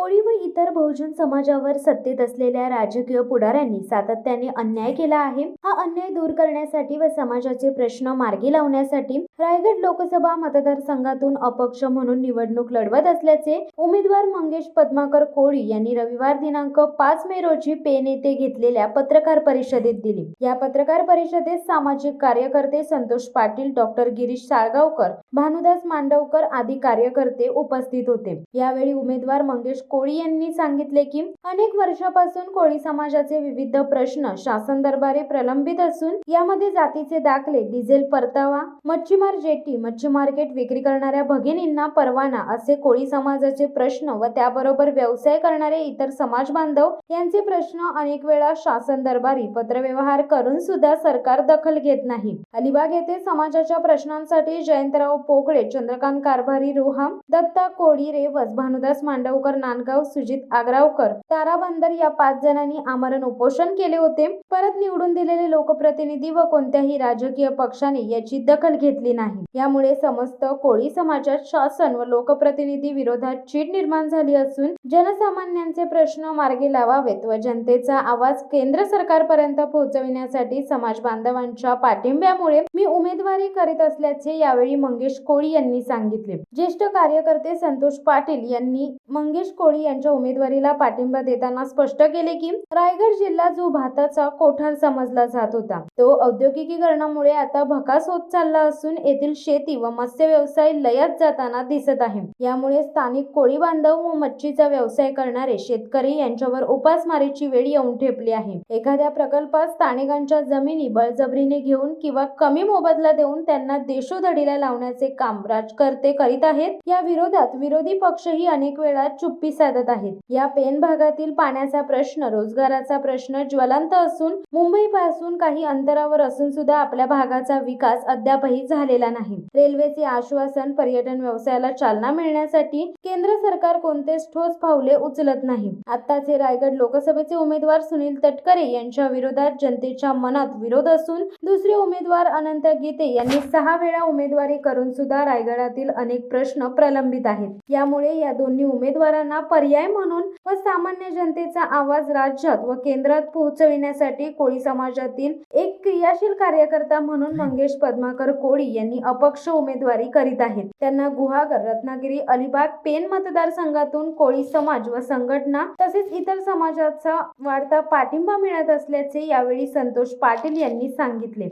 कोळी व इतर बहुजन समाजावर सत्तेत असलेल्या राजकीय पुढाऱ्यांनी सातत्याने अन्याय केला आहे। हा अन्याय दूर करण्यासाठी व समाजाचे प्रश्न मार्गी लावण्यासाठी रायगड लोकसभा मतदारसंघातून अपक्ष म्हणून निवडणूक लढवत असल्याचे उमेदवार मंगेश पद्माकर कोळी यांनी रविवार दिनांक 5 मे रोजी पेन येथे घेतलेल्या पत्रकार परिषदेत दिली। या पत्रकार परिषदेत सामाजिक कार्यकर्ते संतोष पाटील, डॉक्टर गिरीश साळगावकर, भानुदास मांडवकर आदी कार्यकर्ते उपस्थित होते। यावेळी उमेदवार मंगेश कोळी यांनी सांगितले की अनेक वर्षापासून कोळी समाजाचे विविध प्रश्न शासन दरबारी प्रलंबित असून यामध्ये जातीचे दाखले, डिझेल परतावा, मच्छीमार जेटी, मच्छी मार्केट विक्री करणाऱ्या भगिनींना परवाना असे कोळी समाजाचे प्रश्न व त्याबरोबर व्यवसाय करणारे इतर समाज बांधव यांचे प्रश्न अनेक वेळा शासन दरबारी पत्रव्यवहार करून सुद्धा सरकार दखल घेत नाही। अलिबाग येथे समाजाच्या प्रश्नांसाठी जयंतराव पोकळे, चंद्रकांत कारभारी रोहा, दत्ता कोळी रेवस, भानुदास मांडवकर नांदगाव, सुजित आग्रावकर तारा बंदर या 5 जणांनी आमरण उपोषण केले होते। परत निवडून दिलेले लोकप्रतिनिधी व कोणत्याही राजकीय पक्षाने याची दखल घेतली नाही। यामुळे समस्त कोळी समाजात शासन व लोकप्रतिनिधी विरोधात चीड निर्माण झाली असून जनसामान्यांचे प्रश्न मार्गी लावावेत व जनतेचा आवाज केंद्र सरकारपर्यंत पोहोचविण्यासाठी समाज बांधवांच्या पाठिंब्यामुळे मी उमेदवारी करीत असल्याचे यावेळी मंगेश कोळी यांनी सांगितले। ज्येष्ठ कार्यकर्ते संतोष पाटील यांनी मंगेश कोळी यांच्या उमेदवारीला पाठिंबा देताना स्पष्ट केले की रायगड जिल्हा जो भाताचा कोठार समजला जात होता तो औद्योगिकीकरणामुळे आता भकास होत चालला असून येथील शेती व मत्स्य व्यवसाय लयात जाताना दिसत आहे। यामुळे स्थानिक कोळी बांधव व मच्छीचा व्यवसाय करणारे शेतकरी यांच्यावर उपासमारीची वेळ येऊन ठेपली आहे। एखाद्या प्रकल्पात स्थानिकांच्या जमिनी बळजबरीने घेऊन किंवा कमी मोबदला देऊन त्यांना देशोधडीला लावण्याचे काम राजकर्ते करीत आहेत। या विरोधात विरोधी पक्षही अनेक वेळा चुप्पी साधत आहेत। या पेन भागातील पाण्याचा प्रश्न, रोजगाराचा प्रश्न ज्वलंत असून मुंबई पासून काही अंतरावर असून सुद्धा आपल्या भागाचा विकास अद्यापही झालेला नाही। रेल्वेचे आश्वासन, पर्यटन व्यवसायाला चालना मिळण्यासाठी केंद्र सरकार कोणतेच ठोस पावले उचलत नाही। आताचे रायगड लोकसभेचे उमेदवार सुनील तटकरे यांच्या विरोधात जनतेच्या मनात विरोध असून दुसरे उमेदवार अनंत गीते यांनी 6 वेळा उमेदवारी करून सुद्धा रायगडातील अनेक प्रश्न प्रलंबित आहेत। यामुळे या दोन्ही उमेदवारांना पर्याय म्हणून व सामान्य जनतेचा आवाज राज्यात व केंद्रात पोहोचविण्यासाठी कोळी समाजातील एक क्रियाशील कार्यकर्ता म्हणून मंगेश पद्माकर कोळी यांनी अपक्ष उमेदवारी करीत आहेत। त्यांना गुहागर, रत्नागिरी, अलिबाग, पेन मतदारसंघातून कोळी समाज व संघटना तसेच इतर समाजाचा वाढता पाठिंबा मिळत असल्याचे यावेळी संतोष पाटील यांनी सांगितले।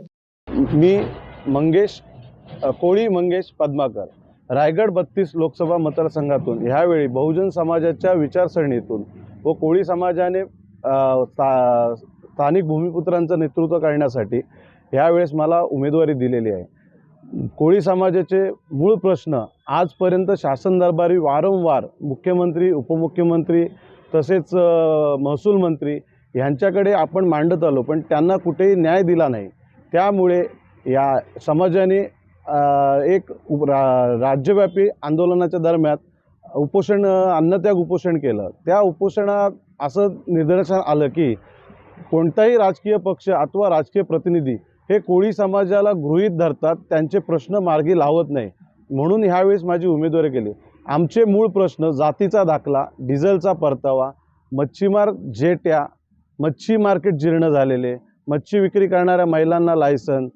मी कोळी मंगेश पद्माकर रायगड 32 लोकसभा मतदारसंघातून ह्यावेळी बहुजन समाजाच्या विचारसरणीतून व कोळी समाजाने स्थानिक भूमिपुत्रांचं नेतृत्व करण्यासाठी ह्यावेळेस मला उमेदवारी दिलेली आहे। कोळी समाजाचे मूळ प्रश्न आजपर्यंत शासन दरबारी वारंवार मुख्यमंत्री, उपमुख्यमंत्री तसेच महसूल मंत्री यांच्याकडे आपण मांडत आलो, पण त्यांना कुठेही न्याय दिला नाही। त्यामुळे या समाजाने एक राज्यव्यापी आंदोलनाच्या दरम्यान अन्नत्याग उपोषण केलं। त्या उपोषणात असं निदर्शनास आलं की कोणताही राजकीय पक्ष अथवा राजकीय प्रतिनिधी हे कोळी समाजाला गृहीत धरतात, त्यांचे प्रश्न मार्गी लावत नाही। म्हणून ह्यावेळेस माझी उमेदवारी केली। आमचे मूळ प्रश्न जातीचा दाखला, डिझेलचा परतावा, मच्छीमार जेट्या, मच्छी मार्केट जीर्ण झालेले, मच्छी विक्री करणाऱ्या महिलांना लायसन,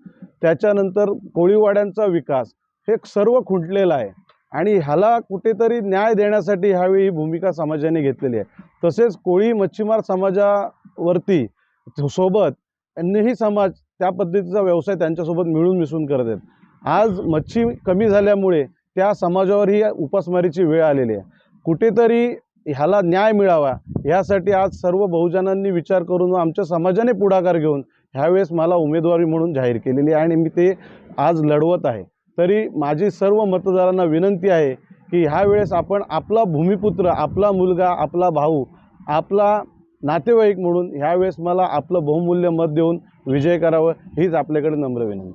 त्याच्यानंतर कोळीवाड्यांचा विकास हे सर्व खुंटलेलं आहे आणि ह्याला कुठेतरी न्याय देण्यासाठी ह्यावेळी ही भूमिका समाजाने घेतलेली आहे। तसेच कोळी मच्छीमार समाजावरती सोबत अन्यही समाज त्या पद्धतीचा व्यवसाय त्यांच्यासोबत मिळून मिसळून करत आहेत। आज मच्छी कमी झाल्यामुळे त्या समाजावर ही उपासमारीची वेळ आलेली आहे। कुठेतरी ह्याला न्याय मिळावा यासाठी आज सर्व बहुजनांनी विचार करून आमच्या समाजाने पुढाकार घेऊन ह्यावेळेस मला उमेदवारी म्हणून जाहीर केलेली आहे आणि मी ते आज लढवत आहे। तरी माझी सर्व मतदारांना विनंती आहे की ह्यावेळेस आपण आपला भूमिपुत्र, आपला मुलगा, आपला भाऊ, आपला नातेवाईक म्हणून ह्यावेळेस मला आपलं बहुमूल्य मत देऊन विजय करावं हीच आपल्याकडे नम्र विनंती।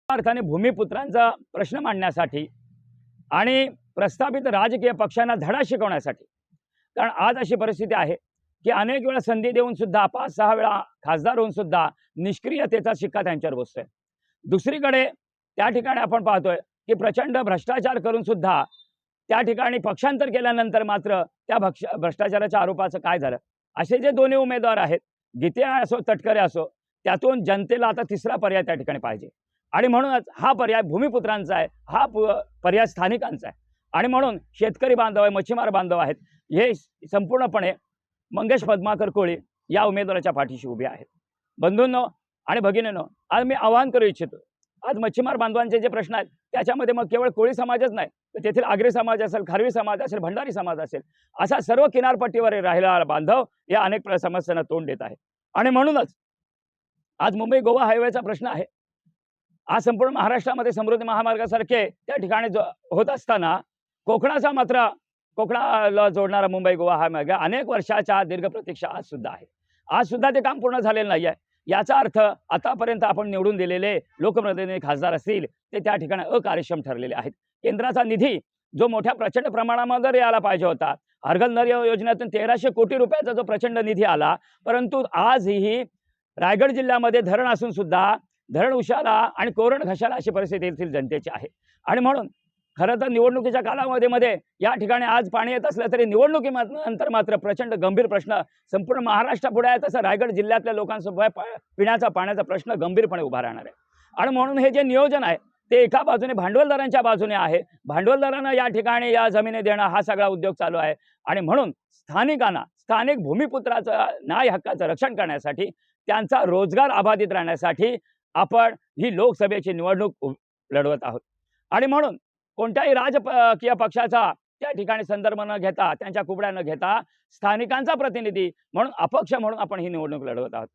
अर्थाने भूमिपुत्रांचा प्रश्न मांडण्यासाठी आणि प्रस्थापित राजकीय पक्षांना धडा शिकवण्यासाठी, कारण आज अशी परिस्थिती आहे की अनेक वेळा संधी देऊन सुद्धा 5-6 वेळा खासदार होऊन सुद्धा निष्क्रियतेचा शिक्का त्यांच्यावर बसतोय। दुसरीकडे त्या ठिकाणी आपण पाहतोय की प्रचंड भ्रष्टाचार करून सुद्धा त्या ठिकाणी पक्षांतर केल्यानंतर मात्र त्या भ्रष्टाचाराच्या आरोपाचं काय झालं? असे जे दोन्ही उमेदवार आहेत, गीते असो तटकरे असो, त्यातून जनतेला आता तिसरा पर्याय त्या ठिकाणी पाहिजे आणि म्हणूनच हा पर्याय भूमिपुत्रांचा आहे, हा पर्याय स्थानिकांचा आहे आणि म्हणून शेतकरी बांधव आहे, मच्छीमार बांधव आहेत, हे संपूर्णपणे मंगेश पद्माकर कोळी या उमेदवाराच्या पाठीशी उभे आहेत. बंधूंनो आणि भगिनींनो, आज मी आवाहन करू इच्छितो, आज मच्छीमार बांधवांचे जे प्रश्न आहेत त्याच्यामध्ये मग केवळ कोळी समाजच नाही, तर तेथील आगरी समाज असेल, खारवी समाज असेल, भंडारी समाज असेल, असा सर्व किनारपट्टीवर राहिलेला बांधव या अनेक समस्यांना तोंड देत आहे आणि म्हणूनच आज मुंबई गोवा हायवेचा प्रश्न आहे. आज संपूर्ण महाराष्ट्रामध्ये समृद्धी महामार्गासारखे त्या ठिकाणी होत असताना कोकणाला जोडणारा मुंबई गोवा हा मार्ग अनेक वर्षाच्या दीर्घ प्रतीक्षा आज सुद्धा आहे. आज सुद्धा ते काम पूर्ण झालेलं नाही आहे. याचा अर्थ आतापर्यंत आपण निवडून दिलेले लोकप्रतिनिधी खासदार असतील ते त्या ठिकाणी अकार्यक्षम ठरलेले आहेत. केंद्राचा निधी जो मोठ्या प्रचंड प्रमाणामध्ये यायला पाहिजे होता, हर घर नल योजनेतून 1300 कोटी रुपयाचा जो प्रचंड निधी आला, परंतु आजही रायगड जिल्ह्यामध्ये धरण असून सुद्धा धरण उशाला आणि कोरण घशाला अशी परिस्थिती येथील जनतेची आहे आणि म्हणून खरं तर निवडणुकीच्या कालावधीमध्ये या ठिकाणी आज पाणी येत असलं तरी निवडणुकीनंतर मात्र प्रचंड गंभीर प्रश्न संपूर्ण महाराष्ट्रापुढे आहे, तसं रायगड जिल्ह्यातल्या लोकांसोबत पिण्याचा पाण्याचा प्रश्न गंभीरपणे उभा राहणार आहे आणि म्हणून हे जे नियोजन आहे ते एका बाजूने भांडवलदारांच्या बाजूने आहे. भांडवलदारांना या ठिकाणी या जमिनी देणं हा सगळा उद्योग चालू आहे आणि म्हणून स्थानिकांना स्थानिक भूमिपुत्राचं न्याय हक्काचं रक्षण करण्यासाठी, त्यांचा रोजगार अबाधित राहण्यासाठी आपण ही लोकसभेची निवडणूक लढवत आहोत आणि म्हणून कोणत्याही राजकीय पक्षाचा त्या ठिकाणी संदर्भ न घेता, त्यांच्या कुबड्या न घेता स्थानिकांचा प्रतिनिधी म्हणून अपक्ष म्हणून आपण ही निवडणूक लढवत आहोत.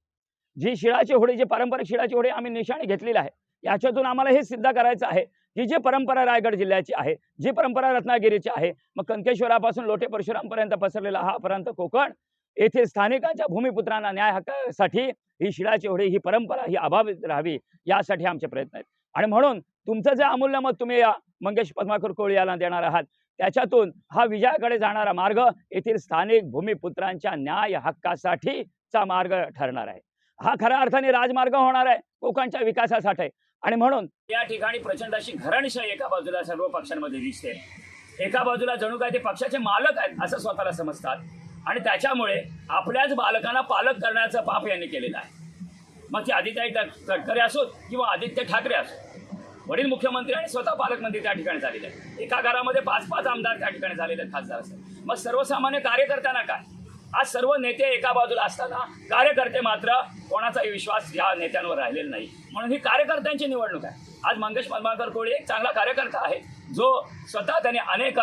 जी शिळाची होळी, जी पारंपरिक शिळाची होळी आम्ही निशाणी घेतलेली आहे, याच्यातून आम्हाला हे सिद्ध करायचं आहे की जी परंपरा रायगड जिल्ह्याची आहे, जी परंपरा रत्नागिरीची आहे, मग कनकेश्वरापासून लोटे परशुरामपर्यंत पसरलेला हा प्रांत कोकण, येथील स्थानिकांच्या भूमिपुत्रांना न्याय हक्कासाठी ही शिळाची होळी, ही परंपरा ही अबाधित राहावी, यासाठी आमचे प्रयत्न आहेत आणि म्हणून तुमचं जे अमूल्य मत तुम्ही या मंगेश पद्माकर कोळी याला देणार आहात, त्याच्यातून हा विजयाकडे जाणारा मार्ग येथील स्थानिक भूमिपुत्रांच्या न्याय हक्कासाठीचा मार्ग ठरणार आहे. हा खऱ्या अर्थाने राजमार्ग होणार आहे कोकणच्या विकासासाठी आणि म्हणून या ठिकाणी प्रचंड अशी घराणेशाही एका बाजूला सर्व पक्षांमध्ये दिसते. एका बाजूला जणू काय ते पक्षाचे मालक आहेत असं स्वतःला समजतात आणि त्याच्यामुळे आपल्याच बालकांना पालक करण्याचं पाप यांनी केलेलं आहे. मग ती आदित्य तटकरे असोत किंवा आदित्य ठाकरे असोत, वडील मुख्यमंत्री आणि स्वतः पालकमंत्री त्या ठिकाणी झालेले आहेत. एका घरामध्ये 5-5 आमदार त्या ठिकाणी झालेले आहेत, खासदार असतात. मग सर्वसामान्य कार्यकर्त्यांना काय? आज सर्व नेते एका बाजूला असताना कार्यकर्ते मात्र कोणाचाही विश्वास या नेत्यांवर राहिलेला नाही. म्हणून ही कार्यकर्त्यांची निवडणूक आहे. आज मंगेश पद्माकर कोळी एक चांगला कार्यकर्ता आहे, जो त्याने अनेक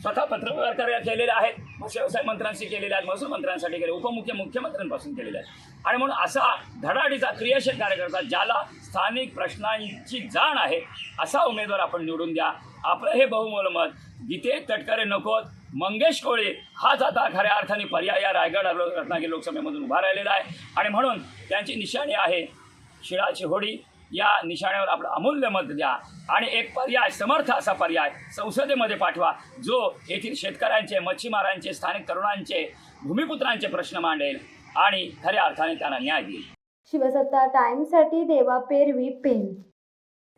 स्वतः पत्रव्यवहार केलेले आहेत, व्यवसाय मंत्र्यांशी केलेले आहेत, महसूल मंत्र्यांसाठी केले, मुख्यमंत्र्यांपासून केलेले आहेत आणि म्हणून असा धडाडीचा क्रियाशील कार्यकर्ता, ज्याला स्थानिक प्रश्नांची जाण आहे, असा उमेदवार आपण निवडून द्या. आपलं हे बहुमोल मत गीते तटकरे नकोत, मंगेश कोळी हाच आता खऱ्या अर्थाने पर्याय या रायगड रत्नागिरी लोकसभेमधून उभा राहिलेला आहे आणि म्हणून त्यांची निशाणी आहे शिळाची होळी. या निशाण्यावर आपलं अमूल्य मत द्या आणि एक पर्याय, समर्थ असा पर्याय संसदेमध्ये पाठवा, जो येथील शेतकऱ्यांचे, मच्छीमारांचे, स्थानिक तरुणांचे, भूमिपुत्रांचे प्रश्न मांडेल आणि खऱ्या अर्थाने त्यांना न्याय देईल. शिवसत्ता टाइम्ससाठी देवा पेरवी पेन.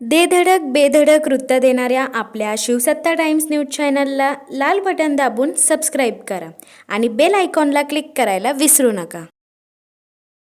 दे धडक बेधडक वृत्त देणाऱ्या आपल्या शिवसत्ता टाइम्स न्यूज चॅनलला लाल बटन दाबून सबस्क्राईब करा आणि बेल आयकॉनला क्लिक करायला विसरू नका.